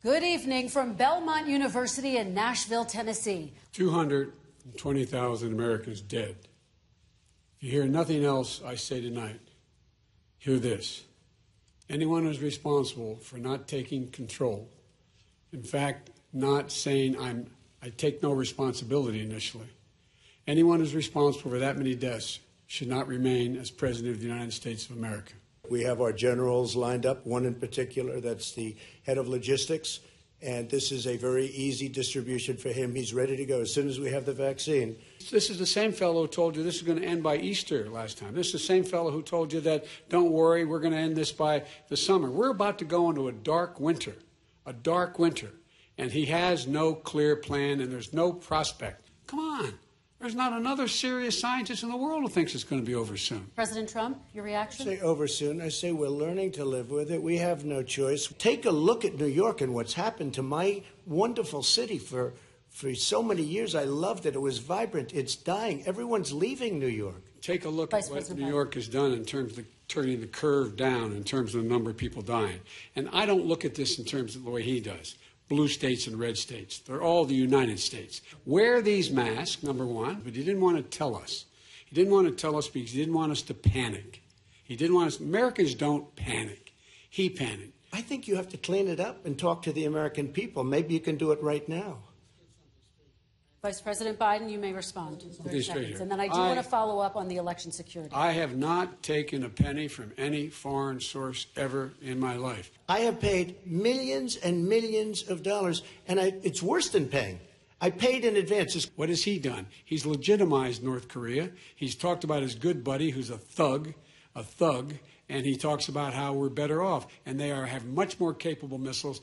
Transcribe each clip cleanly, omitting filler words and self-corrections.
Good evening from Belmont University in Nashville, Tennessee. 220,000 Americans dead. If you hear nothing else I say tonight, hear this. Anyone who's responsible for not taking control, in fact, not saying I take no responsibility initially, anyone who's responsible for that many deaths should not remain as President of the United States of America. We have our generals lined up, one in particular, that's the head of logistics, and this is a very easy distribution for him. He's ready to go as soon as we have the vaccine. This is the same fellow who told you this is going to end by Easter last time. This is the same fellow who told you that, don't worry, we're going to end this by the summer. We're about to go into a dark winter, and he has no clear plan and there's no prospect. Come on. There's not another serious scientist in the world who thinks it's going to be over soon. President Trump, your reaction? I say over soon. I say we're learning to live with it. We have no choice. Take a look at New York and what's happened to my wonderful city for so many years. I loved it. It was vibrant. It's dying. Everyone's leaving New York. Take a look at what New York has done in terms of turning the curve down in terms of the number of people dying. And I don't look at this in terms of the way he does. Blue states and red states. They're all the United States. Wear these masks, number one, but he didn't want to tell us. He didn't want to tell us because he didn't want us to panic. He didn't want us. Americans don't panic. He panicked. I think you have to clean it up and talk to the American people. Maybe you can do it right now. Vice President Biden, you may respond. 30 seconds. And then I do want to follow up on the election security. I have not taken a penny from any foreign source ever in my life. I have paid millions and millions of dollars, and it's worse than paying. I paid in advance. What has he done? He's legitimized North Korea. He's talked about his good buddy who's a thug, and he talks about how we're better off. And they have much more capable missiles,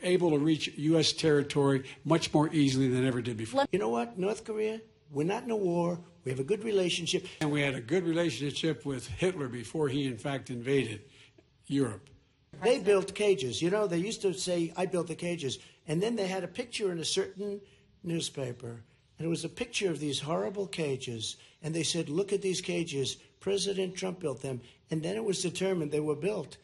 able to reach U.S. territory much more easily than ever did before. You know what, North Korea, we're not in a war. We have a good relationship. And we had a good relationship with Hitler before he, in fact, invaded Europe. They built cages. You know, they used to say, I built the cages. And then they had a picture in a certain newspaper. And it was a picture of these horrible cages. And they said, look at these cages. President Trump built them. And then it was determined they were built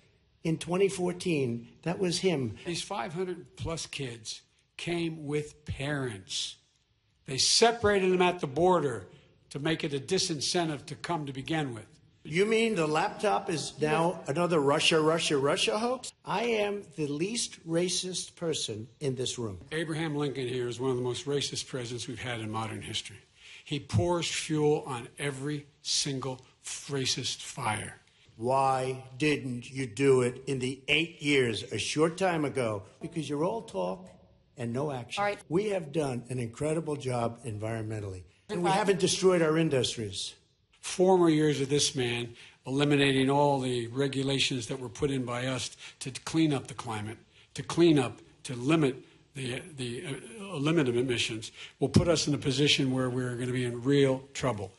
in 2014. That was him. These 500-plus kids came with parents. They separated them at the border to make it a disincentive to come to begin with. You mean the laptop is now another Russia hoax? I am the least racist person in this room. Abraham Lincoln here is one of the most racist presidents we've had in modern history. He pours fuel on every single racist fire. Why didn't you do it in the 8 years, a short time ago? Because you're all talk and no action. All right. We have done an incredible job environmentally, and we haven't destroyed our industries. 4 more years of this man eliminating all the regulations that were put in by us to clean up the climate, to limit the emissions, will put us in a position where we're going to be in real trouble.